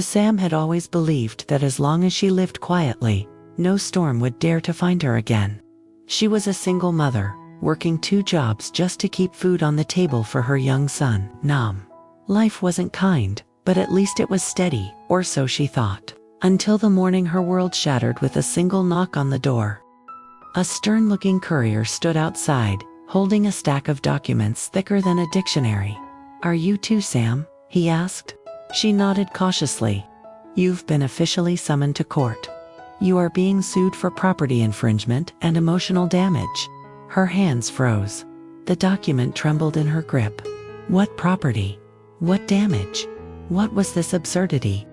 Sam had always believed that as long as she lived quietly, no storm would dare to find her again. She was a single mother, working 2 jobs just to keep food on the table for her young son, Nam. Life wasn't kind, but at least it was steady, or so she thought, until the morning her world shattered with a single knock on the door. A stern-looking courier stood outside, holding a stack of documents thicker than a dictionary. "Are you too, Sam?" he asked. She nodded cautiously. "You've been officially summoned to court. You are being sued for property infringement and emotional damage." Her hands froze. The document trembled in her grip. What property? What damage? What was this absurdity?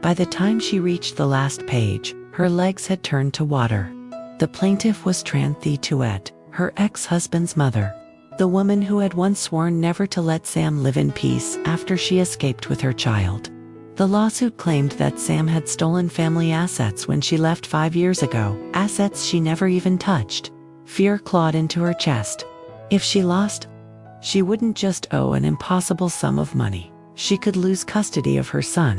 By the time she reached the last page, her legs had turned to water. The plaintiff was Ly Tu Diem, her ex-husband's mother, the woman who had once sworn never to let Sam live in peace after she escaped with her child. The lawsuit claimed that Sam had stolen family assets when she left 5 years ago, assets she never even touched. Fear clawed into her chest. If she lost, she wouldn't just owe an impossible sum of money. She could lose custody of her son.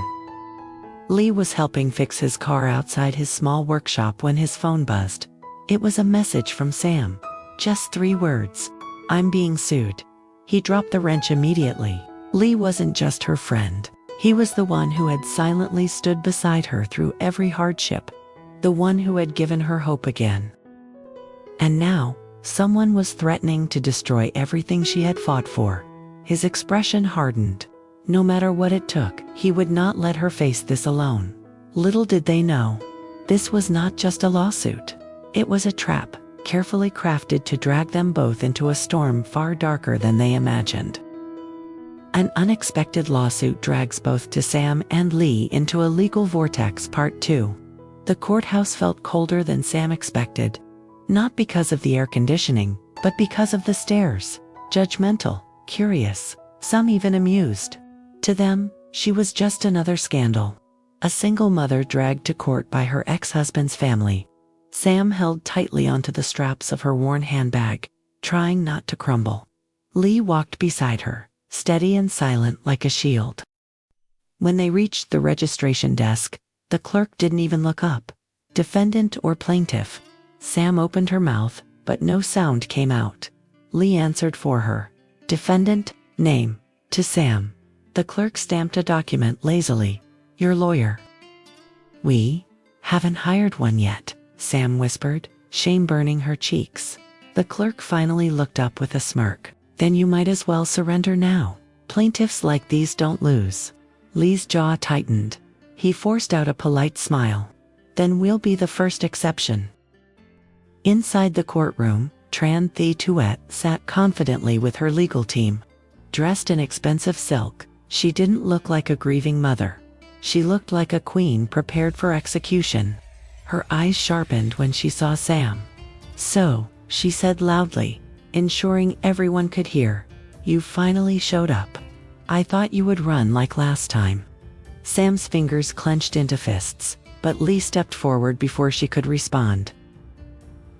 Lee was helping fix his car outside his small workshop when his phone buzzed. It was a message from Sam. Just 3 words. "I'm being sued." He dropped the wrench immediately. Lee wasn't just her friend. He was the one who had silently stood beside her through every hardship. The one who had given her hope again. And now, someone was threatening to destroy everything she had fought for. His expression hardened. No matter what it took, he would not let her face this alone. Little did they know, this was not just a lawsuit. It was a trap, carefully crafted to drag them both into a storm far darker than they imagined. An unexpected lawsuit drags both Sam and Lee into a legal vortex. Part 2. The courthouse felt colder than Sam expected. Not because of the air conditioning, but because of the stares. Judgmental, curious, some even amused. To them, she was just another scandal. A single mother dragged to court by her ex-husband's family. Sam held tightly onto the straps of her worn handbag, trying not to crumble. Lee walked beside her, steady and silent like a shield. When they reached the registration desk, the clerk didn't even look up. Defendant or plaintiff? Sam opened her mouth, but no sound came out. Lee answered for her. Defendant, name. To Sam. The clerk stamped a document lazily. Your lawyer. We haven't hired one yet, Sam whispered, shame burning her cheeks. The clerk finally looked up with a smirk. Then you might as well surrender now. Plaintiffs like these don't lose. Lee's jaw tightened. He forced out a polite smile. Then we'll be the first exception. Inside the courtroom, Ly Tu Diem sat confidently with her legal team. Dressed in expensive silk, she didn't look like a grieving mother. She looked like a queen prepared for execution. Her eyes sharpened when she saw Sam. So, she said loudly, ensuring everyone could hear, you finally showed up. I thought you would run like last time. Sam's fingers clenched into fists, but Lee stepped forward before she could respond.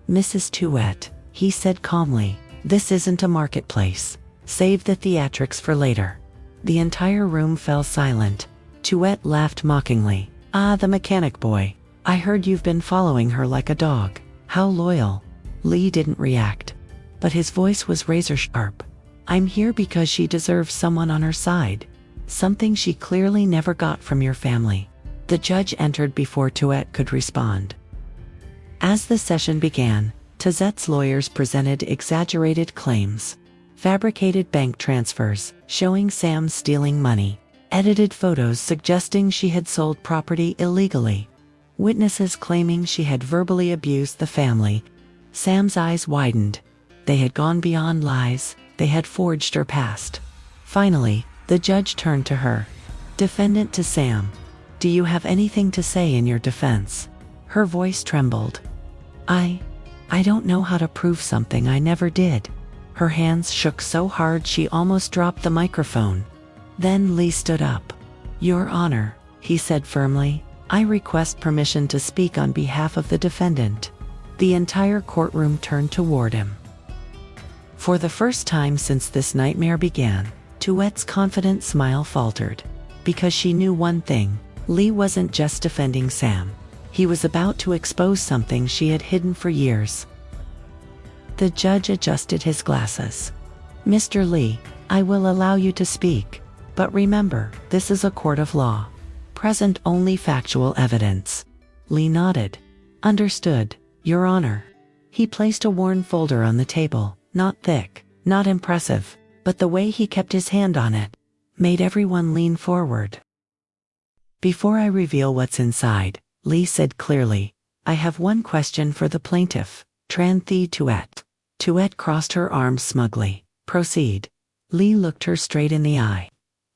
Mrs. Tu Diem, he said calmly, this isn't a marketplace. Save the theatrics for later. The entire room fell silent. Tu Diem laughed mockingly. Ah, the mechanic boy. I heard you've been following her like a dog. How loyal. Lee didn't react, but his voice was razor sharp. I'm here because she deserves someone on her side. Something she clearly never got from your family. The judge entered before Tu Diem could respond. As the session began, Tu Diem's lawyers presented exaggerated claims. Fabricated bank transfers, showing Sam stealing money. Edited photos suggesting she had sold property illegally. Witnesses claiming she had verbally abused the family. Sam's eyes widened. They had gone beyond lies, they had forged her past. Finally, the judge turned to her. Defendant to Sam. Do you have anything to say in your defense? Her voice trembled. I don't know how to prove something I never did. Her hands shook so hard she almost dropped the microphone. Then Lee stood up. Your Honor, he said firmly, I request permission to speak on behalf of the defendant. The entire courtroom turned toward him. For the first time since this nightmare began, Tu Diem's confident smile faltered. because she knew one thing: Ly wasn't just defending Sam. He was about to expose something she had hidden for years. The judge adjusted his glasses. "Mr. Ly, I will allow you to speak, but remember, this is a court of law. Present only factual evidence." Ly nodded. "Understood, Your Honor." He placed a worn folder on the table, not thick, not impressive, but the way he kept his hand on it made everyone lean forward. "Before I reveal what's inside," Ly said clearly, "I have one question for the plaintiff, Tran Thi Tuet." Tuet crossed her arms smugly. "Proceed." Ly looked her straight in the eye.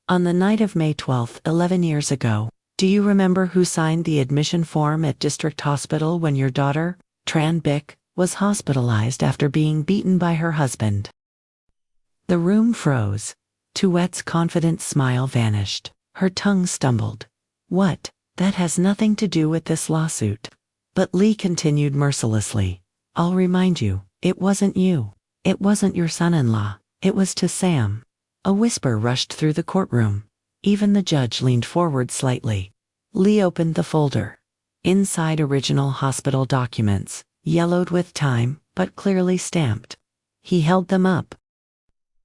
"On the night of May 12, 11 years ago, do you remember who signed the admission form at District Hospital when your daughter, Tran Bik, was hospitalized after being beaten by her husband?" The room froze. Tuet's confident smile vanished. Her tongue stumbled. "What? That has nothing to do with this lawsuit." But Ly continued mercilessly. "I'll remind you, it wasn't you. It wasn't your son-in-law. It was to Sam." A whisper rushed through the courtroom. Even the judge leaned forward slightly. Ly opened the folder. Inside, original hospital documents, yellowed with time, but clearly stamped. He held them up.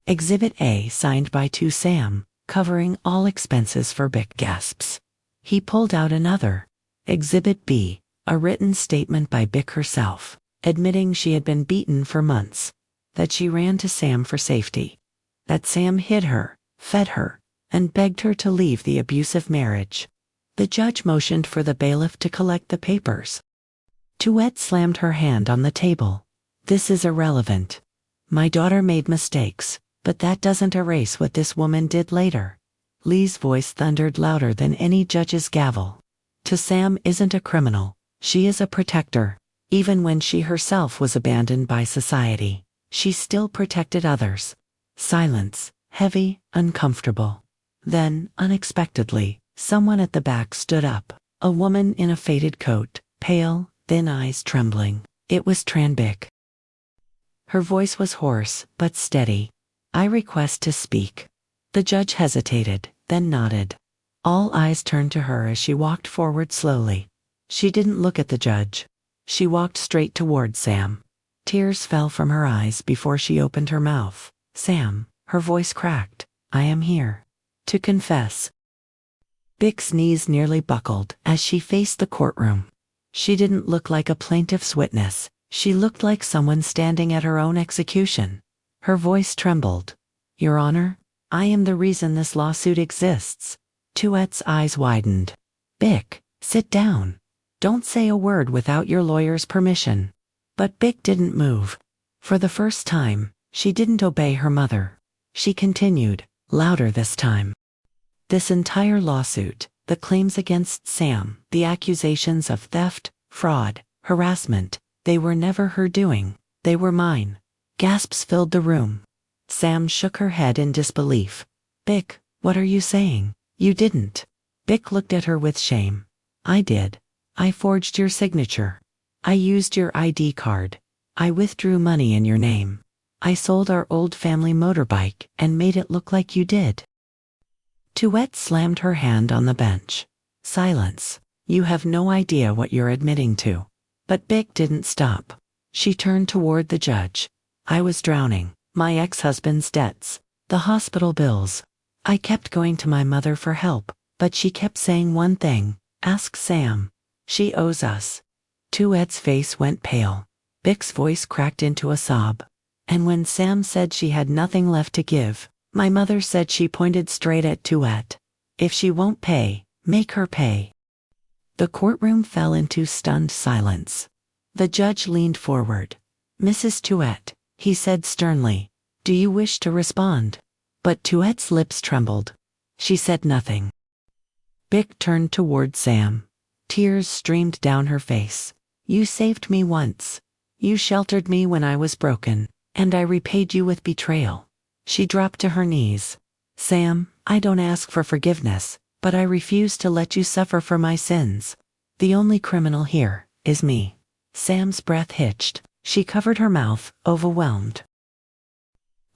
Exhibit A, signed by to Sam, covering all expenses for Bik. Gasps. He pulled out another. Exhibit B, a written statement by Bik herself, admitting she had been beaten for months, that she ran to Sam for safety, that Sam hid her, fed her, and begged her to leave the abusive marriage. The judge motioned for the bailiff to collect the papers. Tuet slammed her hand on the table. "This is irrelevant. My daughter made mistakes, but that doesn't erase what this woman did later." Ly's voice thundered louder than any judge's gavel. "To Sam isn't a criminal. She is a protector. Even when she herself was abandoned by society, she still protected others." Silence, heavy, uncomfortable. Then, unexpectedly, someone at the back stood up. A woman in a faded coat, pale, thin eyes trembling. It was Tran Bik. Her voice was hoarse, but steady. "I request to speak." The judge hesitated, then nodded. All eyes turned to her as she walked forward slowly. She didn't look at the judge. She walked straight toward Sam. Tears fell from her eyes before she opened her mouth. "Sam," her voice cracked, "I am here to confess." Bik's knees nearly buckled as she faced the courtroom. She didn't look like a plaintiff's witness. She looked like someone standing at her own execution. Her voice trembled. "Your Honor, I am the reason this lawsuit exists." Tuet's eyes widened. "Bik, sit down. Don't say a word without your lawyer's permission." But Bik didn't move. For the first time, she didn't obey her mother. She continued, louder this time. "This entire lawsuit, the claims against Sam, the accusations of theft, fraud, harassment, they were never her doing. They were mine." Gasps filled the room. Sam shook her head in disbelief. "Bik, what are you saying? You didn't." Bik looked at her with shame. "I did. I forged your signature. I used your ID card. I withdrew money in your name. I sold our old family motorbike and made it look like you did." Tuet slammed her hand on the bench. "Silence. You have no idea what you're admitting to." But Bik didn't stop. She turned toward the judge. "I was drowning. My ex-husband's debts. The hospital bills. I kept going to my mother for help, but she kept saying one thing: ask Sam. She owes us." Tuet's face went pale. Bik's voice cracked into a sob. "And when Sam said she had nothing left to give, my mother said," she pointed straight at Tuet, "if she won't pay, make her pay." The courtroom fell into stunned silence. The judge leaned forward. "Mrs. Tuet," he said sternly, "do you wish to respond?" But Tuet's lips trembled. She said nothing. Bik turned toward Sam. Tears streamed down her face. "You saved me once. You sheltered me when I was broken, and I repaid you with betrayal." She dropped to her knees. "Sam, I don't ask for forgiveness, but I refuse to let you suffer for my sins. The only criminal here is me." Sam's breath hitched. She covered her mouth, overwhelmed.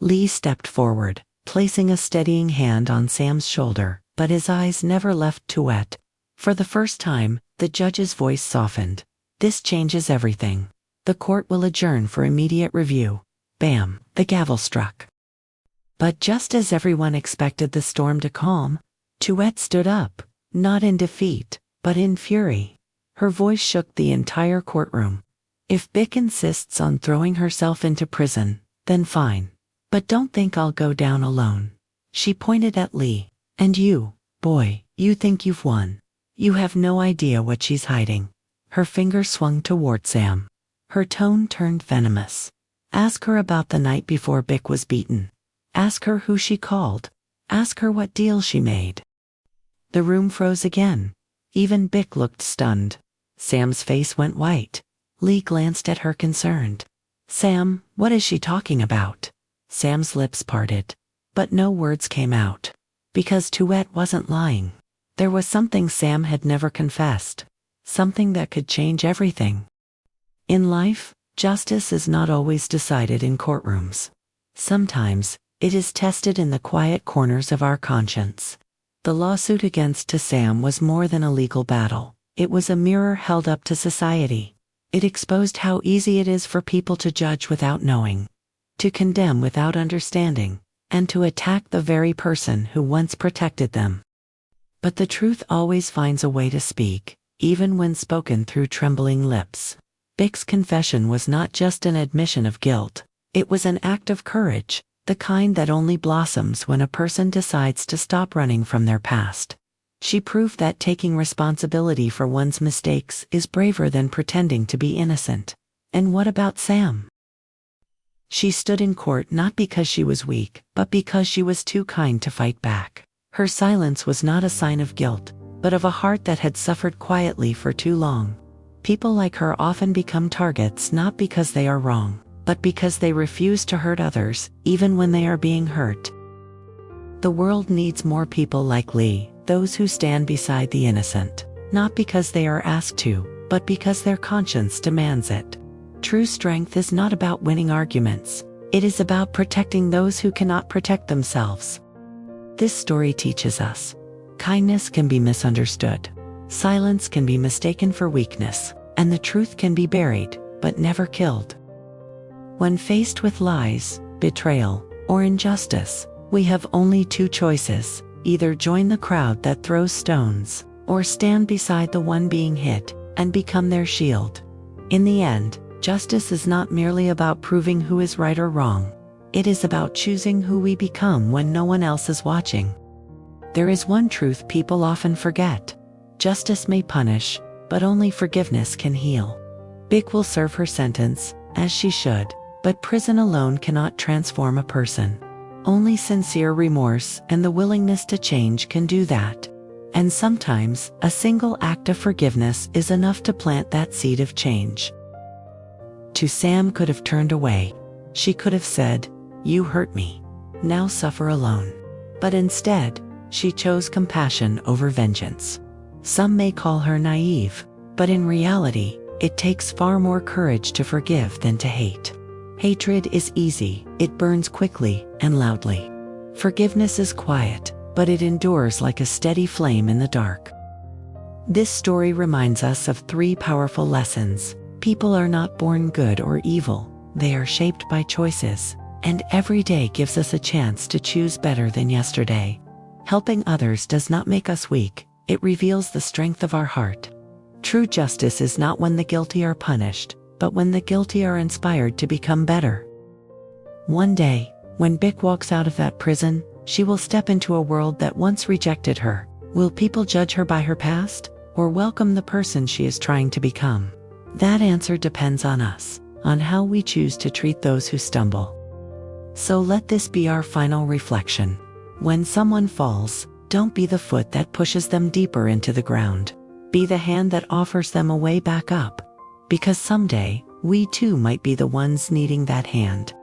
Ly stepped forward, placing a steadying hand on Sam's shoulder. but his eyes never left Tuet. For the first time, the judge's voice softened. This changes everything. The court will adjourn for immediate review. Bam, the gavel struck. But just as everyone expected the storm to calm, Tuet stood up, not in defeat, but in fury. Her voice shook the entire courtroom. If Bic insists on throwing herself into prison, then fine. But don't think I'll go down alone. She pointed at Ly. And you, boy, you think you've won. You have no idea what she's hiding. Her finger swung toward Sam. Her tone turned venomous. Ask her about the night before Bic was beaten. Ask her who she called. Ask her what deal she made. The room froze again. Even Bic looked stunned. Sam's face went white. Ly glanced at her concerned. Sam, what is she talking about? Sam's lips parted. But no words came out. Because Tuet wasn't lying. There was something Sam had never confessed. Something that could change everything. In life, justice is not always decided in courtrooms. Sometimes, it is tested in the quiet corners of our conscience. The lawsuit against Sam was more than a legal battle. It was a mirror held up to society. It exposed how easy it is for people to judge without knowing, to condemn without understanding, and to attack the very person who once protected them. But the truth always finds a way to speak, even when spoken through trembling lips. Bic's confession was not just an admission of guilt. It was an act of courage, the kind that only blossoms when a person decides to stop running from their past. She proved that taking responsibility for one's mistakes is braver than pretending to be innocent. And what about Sam? She stood in court not because she was weak, but because she was too kind to fight back. Her silence was not a sign of guilt, but of a heart that had suffered quietly for too long. People like her often become targets not because they are wrong, but because they refuse to hurt others, even when they are being hurt. The world needs more people like Ly, those who stand beside the innocent, not because they are asked to, but because their conscience demands it. True strength is not about winning arguments. It is about protecting those who cannot protect themselves. This story teaches us. Kindness can be misunderstood. Silence can be mistaken for weakness, and the truth can be buried, but never killed. When faced with lies, betrayal, or injustice, we have only two choices: either join the crowd that throws stones, or stand beside the one being hit, and become their shield. In the end, justice is not merely about proving who is right or wrong. It is about choosing who we become when no one else is watching. There is one truth people often forget. Justice may punish, but only forgiveness can heal. Bic will serve her sentence, as she should, but prison alone cannot transform a person. Only sincere remorse and the willingness to change can do that. And sometimes, a single act of forgiveness is enough to plant that seed of change. Sam could have turned away. She could have said, "You hurt me. Now suffer alone." But instead, she chose compassion over vengeance. Some may call her naive, but in reality, it takes far more courage to forgive than to hate. Hatred is easy, it burns quickly and loudly. Forgiveness is quiet, but it endures like a steady flame in the dark. This story reminds us of three powerful lessons. People are not born good or evil, they are shaped by choices, and every day gives us a chance to choose better than yesterday. Helping others does not make us weak, it reveals the strength of our heart. True justice is not when the guilty are punished, but when the guilty are inspired to become better. One day, when Bic walks out of that prison, she will step into a world that once rejected her. Will people judge her by her past, or welcome the person she is trying to become? That answer depends on us, on how we choose to treat those who stumble. So let this be our final reflection. When someone falls, don't be the foot that pushes them deeper into the ground. Be the hand that offers them a way back up. Because someday, we too might be the ones needing that hand.